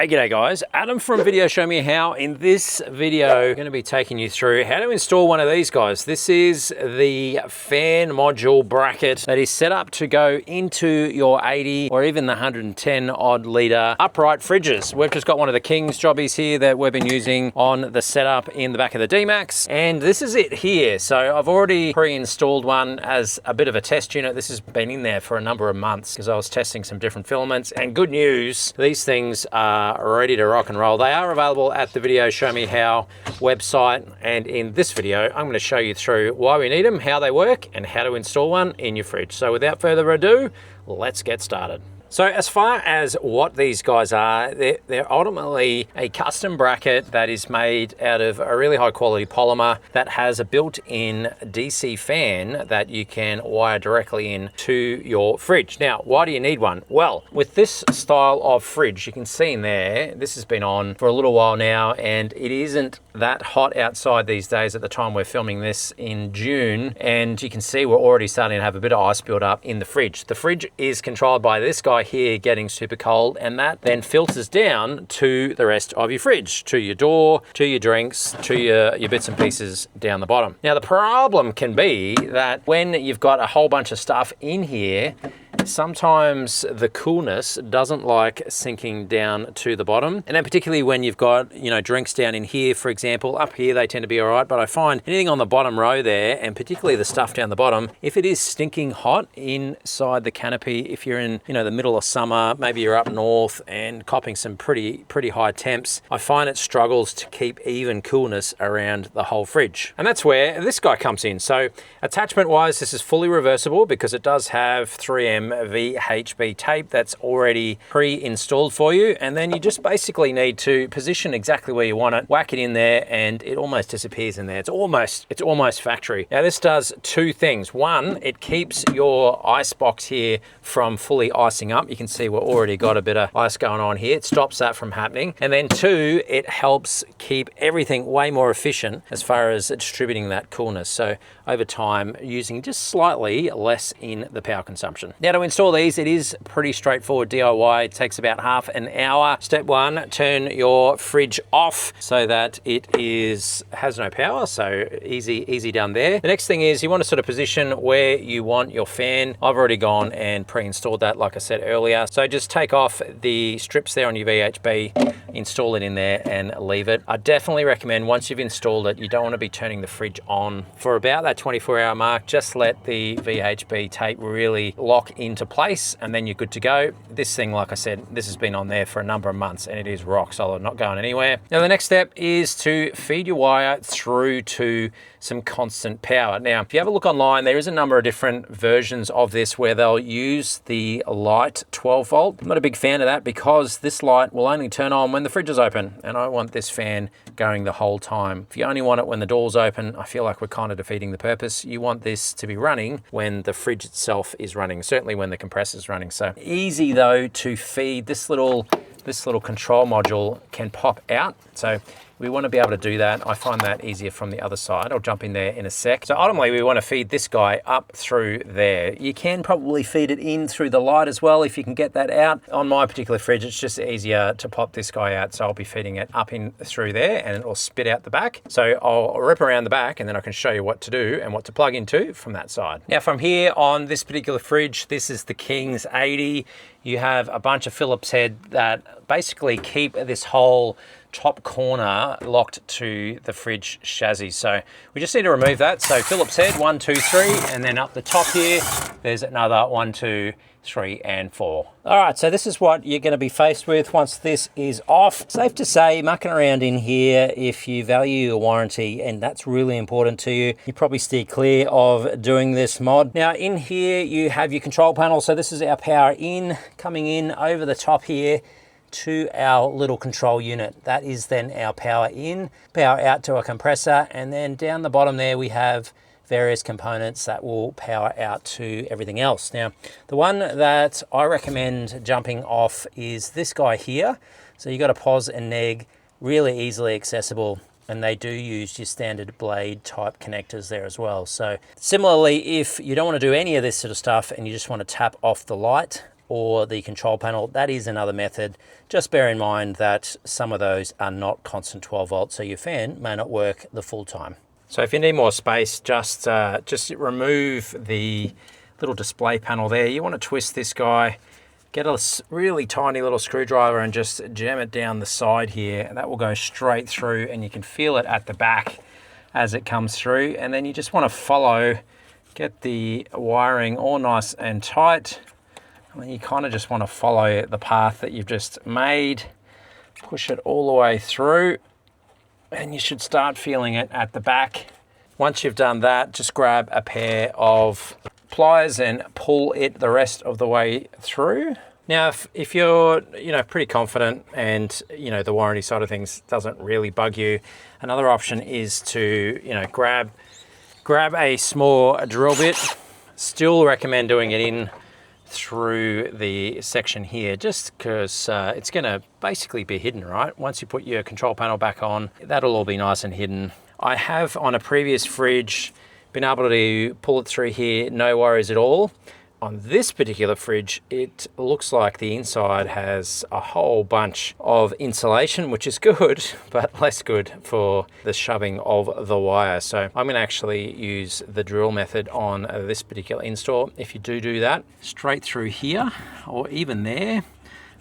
Hey, g'day guys, Adam from VideoShowMeHow. In this video, I'm going to be taking you through how to install one of these guys. This is the fan module bracket that is set up to go into your 80 or even the 110 odd litre upright fridges. We've just got one of the King's jobbies here that we've been using on the setup in the back of the D-Max, and this is it here. So I've already pre-installed one as a bit of a test unit. This has been in there for a number of months because I was testing some different filaments, and good news, these things are ready to rock and roll. They are available at the VideoShowMeHow website, and in this video I'm going to show you through why we need them, how they work, and how to install one in your fridge. So without further ado, let's get started. So as far as what these guys are, they're ultimately a custom bracket that is made out of a really high quality polymer that has a built-in DC fan that you can wire directly into your fridge. Now, why do you need one? Well, with this style of fridge, you can see in there, this has been on for a little while now, and it isn't that hot outside these days at the time we're filming this in June, and you can see we're already starting to have a bit of ice build up in the fridge. The fridge is controlled by this guy here getting super cold, and that then filters down to the rest of your fridge, to your door, to your drinks, to your bits and pieces down the bottom. Now the problem can be that when you've got a whole bunch of stuff in here, sometimes the coolness doesn't like sinking down to the bottom, and then particularly when you've got, you know, drinks down in here, for example. Up here they tend to be all right, but I find anything on the bottom row there, and particularly the stuff down the bottom, if it is stinking hot inside the canopy, if you're in, you know, the middle of summer, maybe you're up north and copping some pretty high temps, I find it struggles to keep even coolness around the whole fridge. And that's where this guy comes in. So attachment wise, this is fully reversible because it does have 3M VHB tape that's already pre-installed for you, and then you just basically need to position exactly where you want it, whack it in there, and it almost disappears in there. It's almost factory. Now this does two things. One, it keeps your ice box here from fully icing up. You can see we've already got a bit of ice going on here. It stops that from happening. And then two, it helps keep everything way more efficient as far as distributing that coolness. So over time, using just slightly less in the power consumption. Now to install these, it is pretty straightforward DIY. It takes about half an hour. Step one, turn your fridge off so that it has no power. So easy done there. The next thing is you want to sort of position where you want your fan. I've already gone and pre-installed that, like I said earlier. So just take off the strips there on your VHB, install it in there and leave it. I definitely recommend once you've installed it, you don't want to be turning the fridge on for about that 24-hour mark. Just let the VHB tape really lock into place and then you're good to go. This thing, like I said, this has been on there for a number of months and it is rock solid, not going anywhere. Now the next step is to feed your wire through to some constant power. Now if you have a look online, there is a number of different versions of this where they'll use the light 12 volt. I'm not a big fan of that because this light will only turn on when the fridge is open, and I want this fan going the whole time. If you only want it when the door's open, I feel like we're kind of defeating the purpose. You want this to be running when the fridge itself is running, certainly when the compressor's running. So easy though to feed. This little control module can pop out, so we want to be able to do that. I find that easier from the other side. I'll jump in there in a sec. So ultimately we want to feed this guy up through there. You can probably feed it in through the light as well if you can get that out. On my particular fridge, it's just easier to pop this guy out, so I'll be feeding it up in through there and it'll spit out the back. So I'll rip around the back and then I can show you what to do and what to plug into from that side. Now from here on this particular fridge, this is the King's 80. You have a bunch of Phillips head that basically keep this whole top corner locked to the fridge chassis. So we just need to remove that. So Phillips head 1, 2, 3, and then up the top here, there's another 1, 2, 3, and 4. All right, so this is what you're going to be faced with once this is off. Safe to say, mucking around in here, if you value your warranty, and that's really important to you, you probably steer clear of doing this mod. Now in here, you have your control panel. So this is our power in, coming in over the top here to our little control unit. That is then our power in, power out to a compressor, and then down the bottom there we have various components that will power out to everything else. Now, the one that I recommend jumping off is this guy here. So you got a pos and neg, really easily accessible, and they do use your standard blade type connectors there as well. So similarly, if you don't want to do any of this sort of stuff and you just want to tap off the light, or the control panel, that is another method. Just bear in mind that some of those are not constant 12 volts, so your fan may not work the full time. So if you need more space, just remove the little display panel there. You want to twist this guy, get a really tiny little screwdriver and just jam it down the side here. That will go straight through, and you can feel it at the back as it comes through. And then you just want to follow, get the wiring all nice and tight. And then you kind of just want to follow the path that you've just made, push it all the way through, and you should start feeling it at the back. Once you've done that, just grab a pair of pliers and pull it the rest of the way through. Now, if you're pretty confident and the warranty side of things doesn't really bug you, another option is to grab a small drill bit. Still recommend doing it in through the section here, just because it's going to basically be hidden, right? Once you put your control panel back on, that'll all be nice and hidden. I have on a previous fridge been able to pull it through here, no worries at all. On this particular fridge, it looks like the inside has a whole bunch of insulation, which is good, but less good for the shoving of the wire. So I'm going to actually use the drill method on this particular install. If you do that, straight through here, or even there,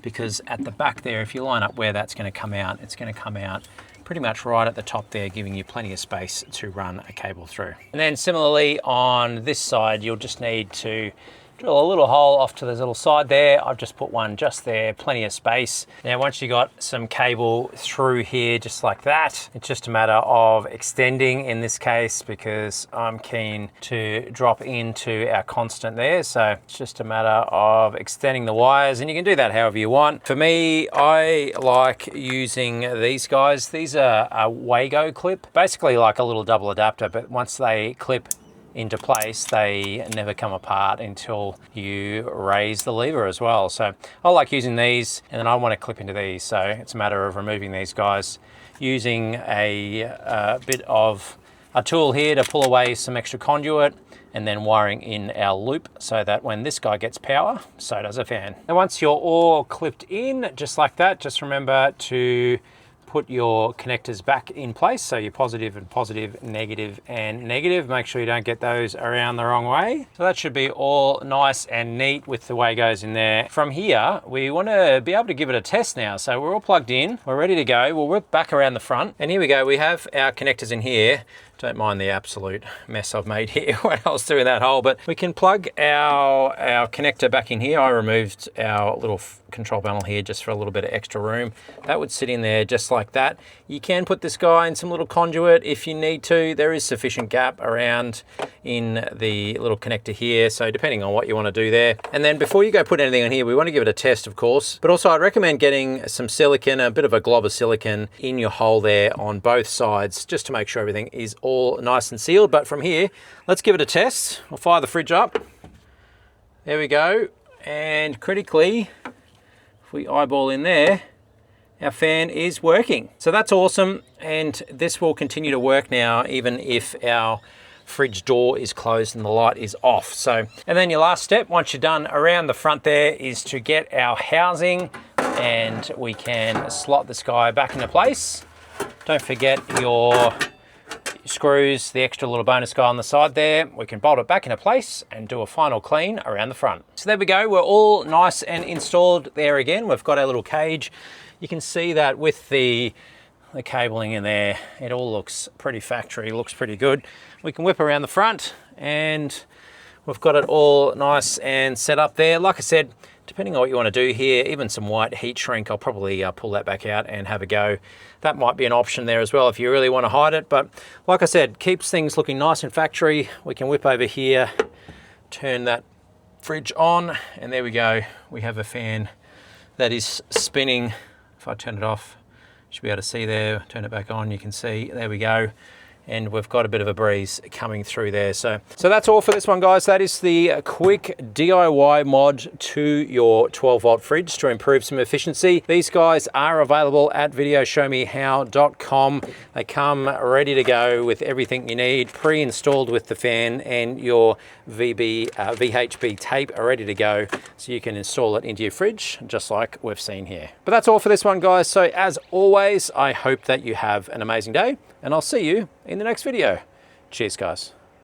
because at the back there, if you line up where that's going to come out, it's going to come out pretty much right at the top there, giving you plenty of space to run a cable through. And then similarly on this side, you'll just need to drill a little hole off to this little side there. I've just put one just there, plenty of space. Now, once you got some cable through here, just like that, it's just a matter of extending in this case, because I'm keen to drop into our constant there. So it's just a matter of extending the wires, and you can do that however you want. For me, I like using these guys. These are a Wago clip, basically like a little double adapter, but once they clip into place, they never come apart until you raise the lever as well. So I like using these, and then I want to clip into these. So it's a matter of removing these guys, using a bit of a tool here to pull away some extra conduit, and then wiring in our loop so that when this guy gets power, so does a fan. And once you're all clipped in, just like that, just remember to put your connectors back in place. So your positive and positive, negative and negative. Make sure you don't get those around the wrong way. So that should be all nice and neat with the way it goes in there. From here, we want to be able to give it a test now. So we're all plugged in, we're ready to go. We'll whip back around the front, and here we go. We have our connectors in here. Don't mind the absolute mess I've made here when I was doing that hole, but we can plug our connector back in here. I removed our little control panel here just for a little bit of extra room. That would sit in there just like that. You can put this guy in some little conduit if you need to. There is sufficient gap around in the little connector here, so depending on what you want to do there. And then before you go put anything on here, we want to give it a test, of course, but also I'd recommend getting some silicone, a bit of a glob of silicone in your hole there on both sides, just to make sure everything is all nice and sealed. But from here, let's give it a test. We'll fire the fridge up. There we go. And critically, if we eyeball in there, our fan is working. So that's awesome. And this will continue to work now, even if our fridge door is closed and the light is off. So, and then your last step, once you're done around the front there, is to get our housing, and we can slot this guy back into place. Don't forget your screws, the extra little bonus guy on the side there. We can bolt it back into place and do a final clean around the front. So there we go, we're all nice and installed there again. We've got our little cage. You can see that with the cabling in there, it all looks pretty factory, looks pretty good. We can whip around the front, and we've got it all nice and set up there. Like I said, depending on what you want to do here, even some white heat shrink, I'll probably pull that back out and have a go. That might be an option there as well if you really want to hide it. But like I said, keeps things looking nice and factory. We can whip over here, turn that fridge on, and there we go. We have a fan that is spinning. If I turn it off, you should be able to see there. Turn it back on, you can see, there we go. and we've got a bit of a breeze coming through there. So that's all for this one, guys. That is the quick DIY mod to your 12-volt fridge to improve some efficiency. These guys are available at VideoShowMeHow.com. They come ready to go with everything you need, pre-installed with the fan, and your VHB tape are ready to go, so you can install it into your fridge just like we've seen here. But that's all for this one, guys. So as always, I hope that you have an amazing day, and I'll see you in the next video. Cheers, guys.